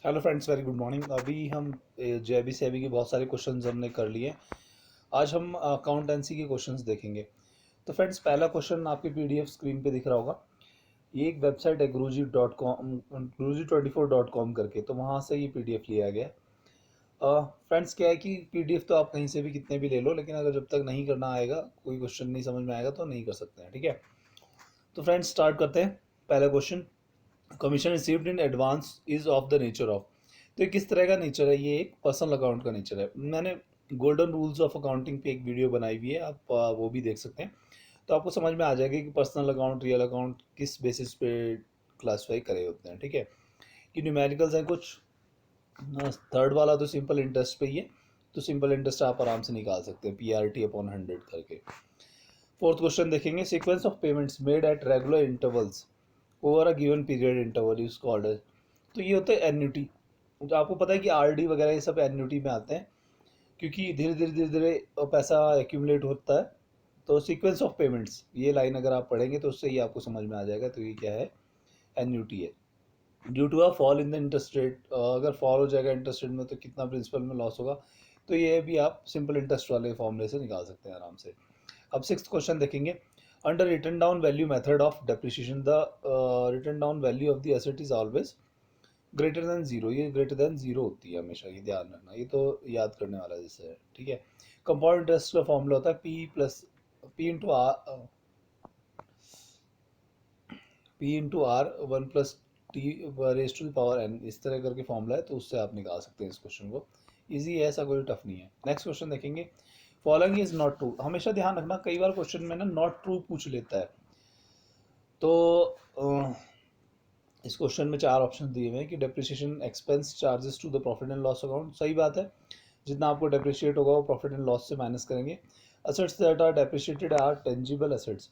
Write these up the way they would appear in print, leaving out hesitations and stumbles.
Hello friends, very good morning. अभी हम जेबी सेबी के बहुत सारे क्वेश्चंस हमने कर लिए। आज हम अकाउंटेंसी के क्वेश्चंस देखेंगे। तो फ्रेंड्स, पहला क्वेश्चन आपके पीडीएफ स्क्रीन पे दिख रहा होगा। ये एक वेबसाइट है guruji.com, guruji24.com करके, तो वहाँ से ये पीडीएफ लिया गया। फ्रेंड्स, क्या है कि पीडीएफ तो आप कहीं से भी कितने भी ले लो, लेकिन अगर जब तक नहीं करना आएगा, कोई क्वेश्चन नहीं समझ में आएगा तो नहीं कर सकते हैं। ठीक है, तो फ्रेंड्स स्टार्ट करते हैं। पहला question, commission received in advance is of the nature of. तो ये किस तरह का नेचर है? ये एक पर्सनल अकाउंट का नेचर है। मैंने गोल्डन रूल्स ऑफ अकाउंटिंग पे एक वीडियो बनाई हुई है, आप वो भी देख सकते हैं। तो आपको समझ में आ जाएगा कि पर्सनल अकाउंट, रियल अकाउंट किस बेसिस पे क्लासीफाई करे होते हैं। ठीक है, कि न्यूमेरिकल्स हैं कुछ। थर्ड वाला तो सिंपल इंटरेस्ट पे ही है, तो सिंपल इंटरेस्ट आप आराम से निकाल सकते हैं, PRT/100 करके। फोर्थ क्वेश्चन देखेंगे, sequence of payments made at regular intervals over a given period interval is called as. तो ये होता है एन्यूटी। तो आपको पता है कि आरडी वगैरह ये सब एन्यूटी में आते हैं, क्योंकि धीरे धीरे पैसा एक्यूमुलेट होता है। तो सीक्वेंस ऑफ पेमेंट्स, ये लाइन अगर आप पढ़ेंगे तो उससे ही आपको समझ में आ जाएगा। तो ये क्या है? एन्यूटी है। Due to a fall in the interest rate, अगर फॉल हो जाएगा इंटरेस्ट रेट में तो कितना प्रिंसिपल में लॉस होगा। तो ये भी आप सिंपल इंटरेस्ट वाले फॉर्मूले से निकाल सकते हैं आराम से। अब सिक्स्थ क्वेश्चन देखेंगे, under return down value method of depreciation the return down value of the asset is always greater than zero. ये ग्रेटर देन जीरो होती है हमेशा, ये ध्यान रखना, ये तो याद करने वाला जैसे है। ठीक है, कंपाउंड इंटरेस्ट का फॉर्मूला होता है P इंटू आर 1 + T⁻n, इस तरह करके फॉर्मूला है, तो उससे आप निकाल सकते हैं इस क्वेश्चन को। इजी है, ऐसा कोई टफ नहीं है। नेक्स्ट क्वेश्चन देखेंगे, फॉलोइंग इज नॉट ट्रू। हमेशा ध्यान रखना, कई बार क्वेश्चन में ना नॉट ट्रू पूछ लेता है। तो इस क्वेश्चन में चार ऑप्शन दिए हुए हैं कि depreciation expense charges to the profit and loss account. सही बात है, जितना आपको डेप्रिशिएट होगा वो प्रॉफिट एंड लॉस से माइनस करेंगे। Assets that are depreciated are tangible assets.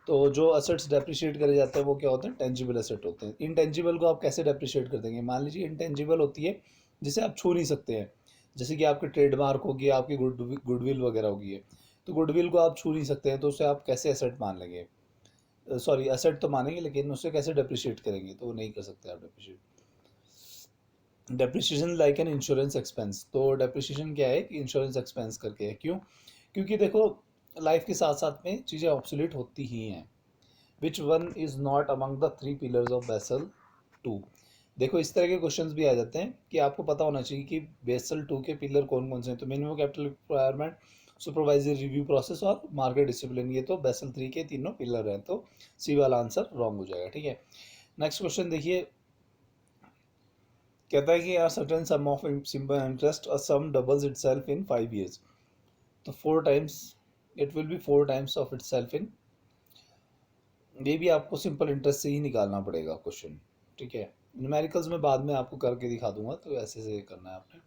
तो जो असेट्स डेप्रिशिएट करे जाते हैं वो क्या होते हैं? टेंजिबल असेट होते हैं। इनटेंजिबल को आप कैसे डेप्रिशिएट कर देंगे? मान लीजिए इनटेंजिबल होती है जिसे आप छू नहीं सकते हैं, जैसे कि आपके ट्रेडमार्क होगी, आपकी गुडविल वगैरह होगी है। तो गुडविल को आप छू नहीं सकते हैं, तो उसे आप कैसे एसेट मान लेंगे? सॉरी, एसेट तो मानेंगे, लेकिन उसे कैसे डेप्रिशिएट करेंगे? तो वो नहीं कर सकते आप depreciate. Depreciation like an insurance expense. तो डेप्रिसिएशन क्या है कि इंश्योरेंस एक्सपेंस करके है। क्यों? क्योंकि देखो, लाइफ के साथ साथ में चीज़ें ऑब्सोलीट होती ही हैं। Which one is not among the 3 pillars of Basel 2। देखो, इस तरह के क्वेश्चंस भी आ जाते हैं कि आपको पता होना चाहिए कि बेसल 2 के पिलर कौन कौन से हैं। तो minimum capital requirement, supervisory review process और मार्केट डिसिप्लिन, ये तो बेसल 3 के तीनों पिलर हैं। तो सी वाला आंसर रॉन्ग हो जाएगा। ठीक है, नेक्स्ट क्वेश्चन देखिए, कहता है कि यार certain some of simple interest और सम डबल्स इटसेल्फ इन 5 years। तो 4 times, it will be 4 times of itself इन। ये भी आपको सिंपल इंटरेस्ट से ही निकालना पड़ेगा क्वेश्चन। ठीक है, न्यूमेरिकल्स में बाद में आपको करके दिखा दूंगा, तो ऐसे से करना है आपने,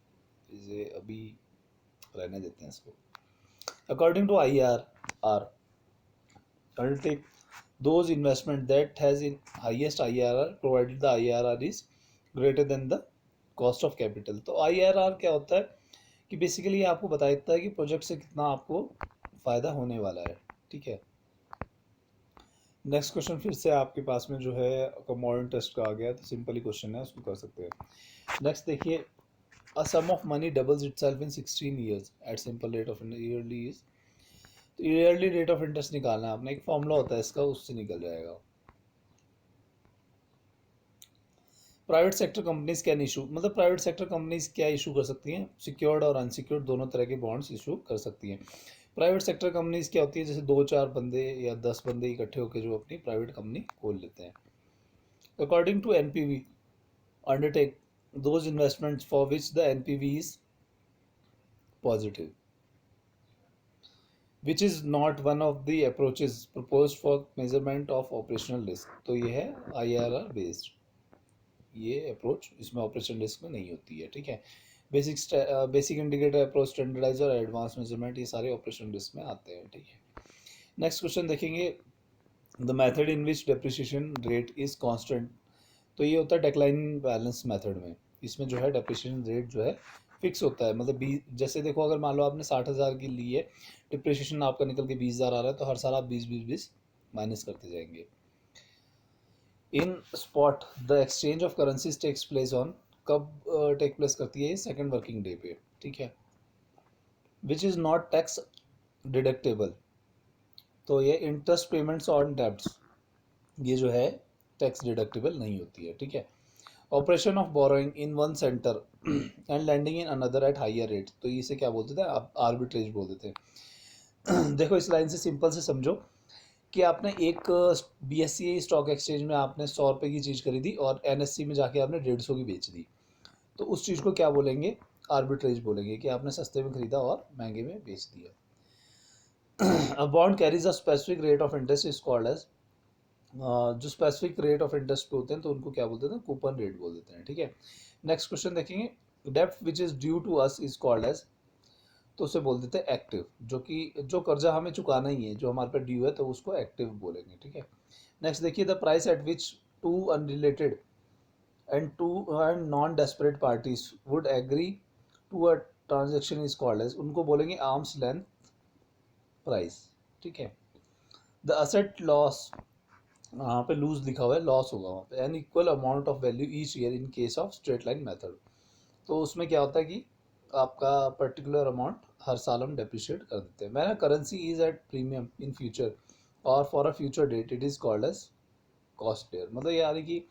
इसे अभी रहने देते हैं इसको। According to IRR, undertake those investment that has in highest IRR provided the IRR is greater than the cost of capital। तो IRR क्या होता है कि बेसिकली ये आपको बता देता है कि प्रोजेक्ट से कितना आपको फ़ायदा होने वाला है। ठीक है, नेक्स्ट क्वेश्चन फिर से आपके पास में जो है कंपाउंड टेस्ट का आ गया, तो सिंपल ही क्वेश्चन है, उसको कर सकते हैं। नेक्स्ट देखिए, a sum of money doubles itself in 16 years at simple rate of yearly is. तो ईयरली रेट ऑफ इंटरेस्ट निकालना है आपने, एक फॉर्मूला होता है इसका, उससे निकल जाएगा। Private sector companies can issue, मतलब प्राइवेट सेक्टर कंपनीज क्या इशू कर सकती हैं? सिक्योर्ड और अनसिक्योर्ड दोनों तरह के बॉन्ड्स इशू कर सकती हैं। प्राइवेट सेक्टर कंपनीज क्या होती है? जैसे 2-4 बंदे या 10 बंदे इकट्ठे होकर जो अपनी प्राइवेट कंपनी खोल लेते हैं। According to NPV, undertake those investments for which the NPV is positive, which is not one of the approaches proposed for measurement of operational risk. तो ये है IRR बेस्ड, ये अप्रोच इसमें ऑपरेशन रिस्क में नहीं होती है। ठीक है, बेसिक इंडिकेटर अप्रोच, स्टैंडर्डाइज और एडवांस मेजरमेंट, ये सारे ऑपरेशन रिस्क में आते हैं। ठीक है, नेक्स्ट क्वेश्चन देखेंगे, the method in which depreciation rate is constant. तो ये होता है डेक्लाइन बैलेंस मेथड में। इसमें जो है डेप्रिसिएशन रेट जो है फिक्स होता है, मतलब 20, जैसे देखो अगर मान लो आपने 60,000 की ली है, डिप्रिसिएशन आपका निकल के 20,000 आ रहा है, तो हर साल आप 20-20-20 माइनस करते जाएंगे। In spot the exchange of currencies takes place on कब टेक प्लेस करती है? ये सेकंड वर्किंग डे पे, ठीक है। Which is not tax deductible, तो ये इंटरेस्ट पेमेंट्स ऑन डेब्ट्स, ये जो है टैक्स डिडक्टेबल नहीं होती है, ठीक है। Operation of borrowing in one centre and lending in another at higher rate, तो इसे क्या बोलते थे? आप आर्बिट्रेज बोलते थे। देखो इस लाइन से सिंपल से समझो कि आपने एक BSE स्टॉक एक्सचेंज में आपने 100 रुपये की चीज़ खरीदी और NSE में जाके आपने 150 की बेच दी, तो उस चीज़ को क्या बोलेंगे? आर्बिट्रेज बोलेंगे, कि आपने सस्ते में खरीदा और महंगे में बेच दिया। A bond carries a specific rate of interest is called as, जो स्पेसिफिक रेट ऑफ इंटरेस्ट पे होते हैं तो उनको क्या बोलते हैं? कूपन रेट बोल देते हैं, ठीक है। नेक्स्ट क्वेश्चन देखेंगे, डेब्ट which is due to us is called as, तो उसे बोल देते हैं एक्टिव, जो कि जो कर्जा हमें चुकाना ही है, जो हमारे पे ड्यू है, तो उसको एक्टिव बोलेंगे, ठीक है। नेक्स्ट देखिए, the price at which two unrelated and non desperate parties would agree to a transaction is called as, उनको बोलेंगे आर्म्स लेंथ प्राइस, ठीक है। द असेट लॉस, वहाँ पे लूज लिखा हुआ है, लॉस होगा वहाँ पे, an equal amount of value each year in case of straight line method, तो उसमें क्या होता है कि आपका पर्टिकुलर अमाउंट हर साल हम डेप्रिशिएट कर देते हैं। मैंने currency is at premium in future और for a future date it is called as costlier, मतलब यानी कि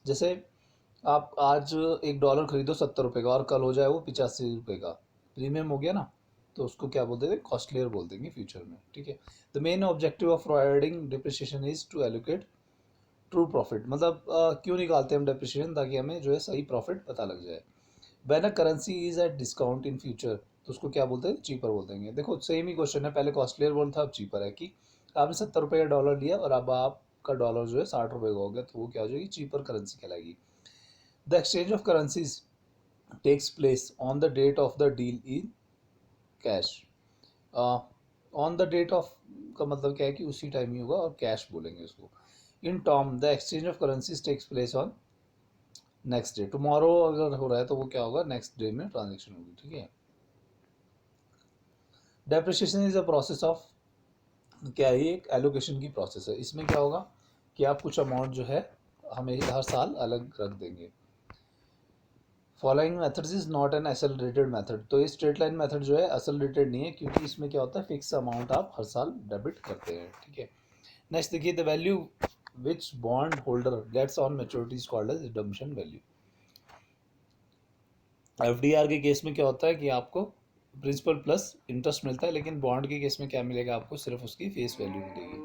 जैसे आप आज $1 खरीदो 70 रुपये का और कल हो जाए वो 85 रुपये का, प्रीमियम हो गया ना, तो उसको क्या बोलते हैं? कॉस्ट लेयर बोल देंगे फ्यूचर में, ठीक है। The main objective of providing depreciation is to allocate true profit, मतलब क्यों निकालते हैं हम डेप्रिसिएशन? ताकि हमें जो है सही प्रॉफिट पता लग जाए। When a currency is at discount in future, तो उसको क्या बोलते हैं? चीपर बोल देंगे। देखो सेम ही क्वेश्चन है, पहले कॉस्टलियर बोल था, अब चीपर है, कि आपने 70 रुपये का डॉलर लिया और अब आपका डॉलर जो है 60 रुपये का हो गया, तो वो क्या हो जाएगी? चीपर करेंसी कहलाएगी। The exchange of currencies takes place on the date of the deal in cash, on the date of का मतलब क्या है? कि उसी टाइम ही होगा, और कैश बोलेंगे उसको। In term the exchange of currencies takes place on next day, tomorrow अगर हो रहा है तो वो क्या होगा? नेक्स्ट डे में ट्रांजेक्शन होगी, ठीक है। Depreciation is a process of, क्या है? एक एलोकेशन की प्रोसेस है। इसमें क्या होगा कि आप कुछ अमाउंट जो है हमें हर साल अलग रख देंगे। Following methods is not an accelerated method, तो ये स्ट्रेट लाइन मेथड जो है एसेलरेटेड नहीं है, क्योंकि इसमें क्या होता है? फिक्स अमाउंट आप हर साल डेबिट करते हैं, ठीक है। नेक्स्ट देखिए, the value which bond holder gets on maturity is called as redemption value. FDR के केस में क्या होता है कि आपको प्रिंसिपल प्लस इंटरेस्ट मिलता है, लेकिन बॉन्ड के केस में क्या मिलेगा? आपको सिर्फ उसकी फेस वैल्यू मिलेगी।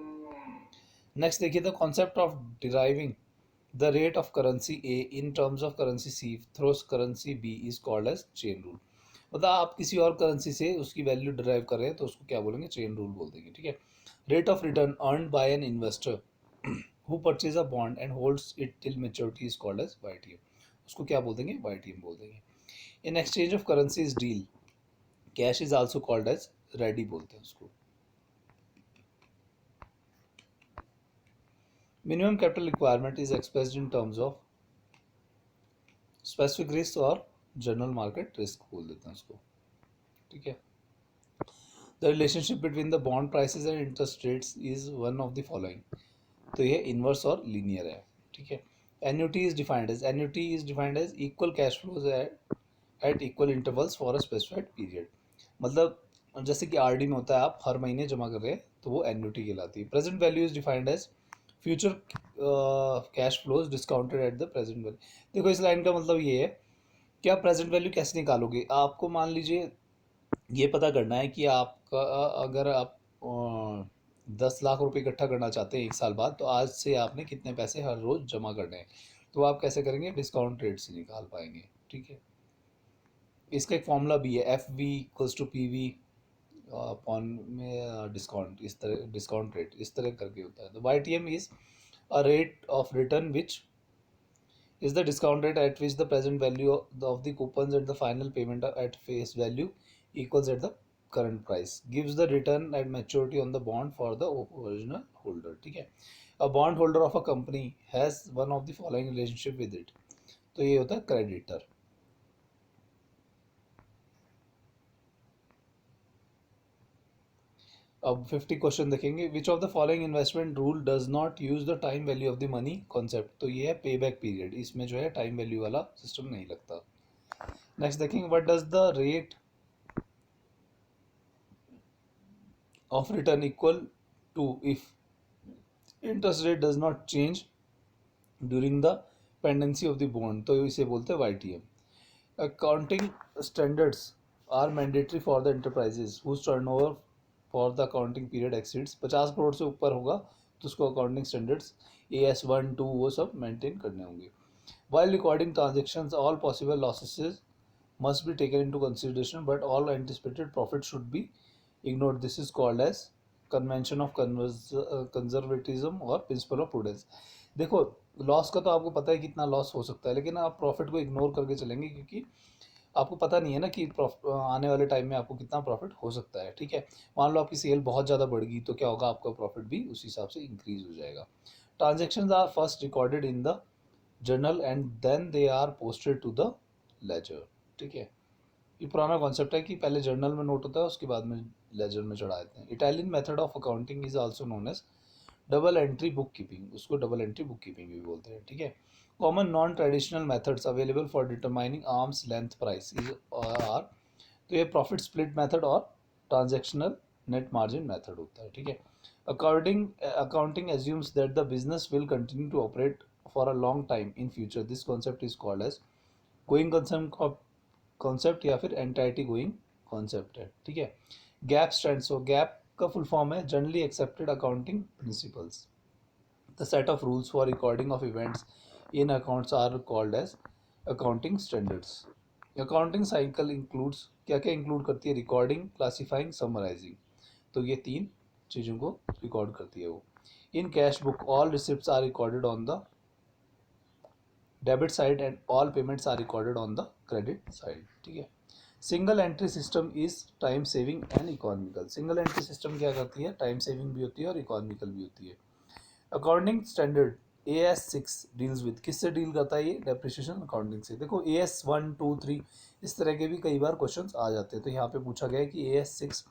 नेक्स्ट देखिए, the concept of deriving the rate of currency A in terms of currency C through currency B is called as chain rule, मतलब आप किसी और करेंसी से उसकी वैल्यू डिराइव कर रहे हैं तो उसको क्या बोलेंगे? चेन रूल बोल देंगे, ठीक है। Rate of return earned by an investor who purchase a bond and holds it till maturity is called as YTM, उसको क्या बोल देंगे? YTM बोल देंगे। In exchange of currencies deal cash is also called as ready बोलते हैं उसको। Minimum capital requirement is expressed in terms of specific risk और जनरल मार्केट रिस्क बोल देते हैं उसको, ठीक है। The relationship between the bond prices and interest rates is one of the following, तो ये इनवर्स और लीनियर है, ठीक है। Annuity is defined as equal cash flows at equal intervals for a specified period, मतलब जैसे कि RD में होता है, आप हर महीने जमा कर रहे हैं तो वो एन्युटी कहलाती है। Present value is defined as future cash flows discounted at the present value. देखो इस लाइन का मतलब ये है कि आप प्रेजेंट वैल्यू कैसे निकालोगे? आपको मान लीजिए ये पता करना है कि आपका अगर आप 10 लाख रुपए इकट्ठा करना चाहते हैं 1 साल बाद, तो आज से आपने कितने पैसे हर रोज जमा करने हैं, तो आप कैसे करेंगे? डिस्काउंट रेट से निकाल पाएंगे, ठीक है। इसका एक फॉर्मूला भी है, FV=PV अपॉन में डिस्काउंट, इस तरह डिस्काउंट रेट इस तरह करके होता है। तो YTM is a rate of return which is the discount rate at which the present value of the coupons at the final payment at face value equals at the current price, gives the return at maturity on the bond for the original holder, ठीक है। A bond holder of a company has one of the following relationship with it, तो ये होता है creditor. अब 50 question देखेंगे. Which of the following investment rule does not use the time value of the money concept. तो ये है पे बैक पीरियड, इसमें जो है टाइम वैल्यू वाला सिस्टम नहीं लगता. नेक्स्ट देखेंगे, what does the rate of return equal to if interest rate does not change during the pendency of the bond. तो इसे बोलते हैं YTM. Accounting standards are mandatory for the enterprises whose turnover for the accounting period exceeds. 50 crore से ऊपर होगा तो उसको accounting standards AS1 2 वो सब मेंटेन करने होंगे. While recording transactions, all possible losses must be taken into consideration, but all anticipated profit should be ignored. This is called as convention of conservatism और principle of prudence. देखो, loss का तो आपको पता है कितना लॉस हो सकता है, लेकिन आप प्रॉफिट को इग्नोर करके चलेंगे क्योंकि आपको पता नहीं है ना कि आने वाले टाइम में आपको कितना प्रॉफिट हो सकता है. ठीक है, मान लो आपकी सेल बहुत ज़्यादा बढ़ गई तो क्या होगा, आपका प्रॉफिट भी उस हिसाब से इंक्रीज हो जाएगा. Transactions are first recorded in the journal and then they are posted to the ledger. ठीक है, ये पुराना कॉन्सेप्ट है कि पहले जर्नल में नोट होता है, उसके बाद में लेजर में चढ़ा देते हैं. Italian method of accounting is also known as double entry bookkeeping. उसको डबल एंट्री बुक कीपिंग भी बोलते हैं. ठीक है, common non traditional methods available for determining arm's length price is are. तो ये प्रॉफिट स्प्लिट मेथड और transactional net margin method होता है. ठीक है, accounting assumes that the business will continue to operate for a long time in future. This concept is called as going concern concept या फिर entity going concept है. ठीक है, गैप स्टैंड्स फॉर, गैप का फुल फॉर्म है generally accepted accounting principles. The set of rules for recording of events in accounts are called as accounting standards. Accounting cycle includes, क्या क्या include करती है, recording, classifying, summarising. तो ये तीन चीज़ों को रिकॉर्ड करती है वो. In cash book all receipts are recorded on the debit side and all payments are recorded on the credit side. ठीक है, single entry system is time saving and economical. Single entry system क्या करती है, time saving भी होती है और economical भी होती है. Accounting standard AS6 deals with, किससे डील करता है ये, डेप्रिसिएशन अकाउंटिंग से. देखो AS1 2 3 इस तरह के भी कई बार क्वेश्चंस आ जाते हैं. तो यहाँ पे पूछा गया है कि AS6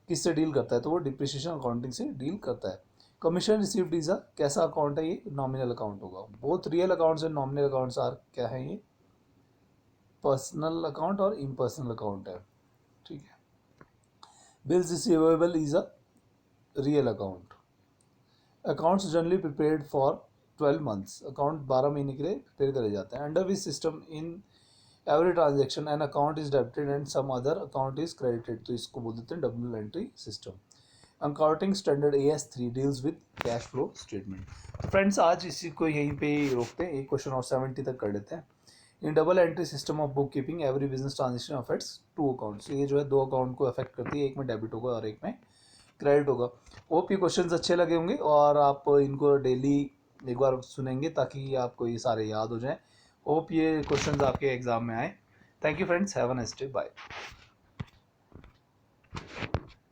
किससे डील करता है, तो वो डिप्रिसिएशन अकाउंटिंग से डील करता है. कमीशन रिसीव्ड इज अ, कैसा अकाउंट है ये, नॉमिनल अकाउंट होगा. Both real accounts and nominal accounts are क्या है, ये पर्सनल अकाउंट और इम्पर्सनल अकाउंट है. ठीक है, bills receivable is a real account. Accounts generally prepared for 12 months. Account 12 महीने के लिए प्रिपेयर करे जाते हैं. Under which system in every transaction an account is debited and some other account is credited. तो इसको बोल देते हैं double entry system. Accounting standard AS3 deals with cash flow statement. तो फ्रेंड्स आज इसी को यहीं पे रोकते हैं, एक क्वेश्चन और 70 तक कर लेते हैं. In double entry system of bookkeeping every business transaction affects two accounts. ये जो है दो अकाउंट को अफेक्ट करती है, एक में डेबिट होगा और एक में क्रेडिट होगा. होप ये क्वेश्चंस अच्छे लगे होंगे और आप इनको डेली एक बार सुनेंगे ताकि आपको ये सारे याद हो जाएं. होप ये क्वेश्चंस आपके एग्जाम में आए. Thank you friends, have a nice day, bye.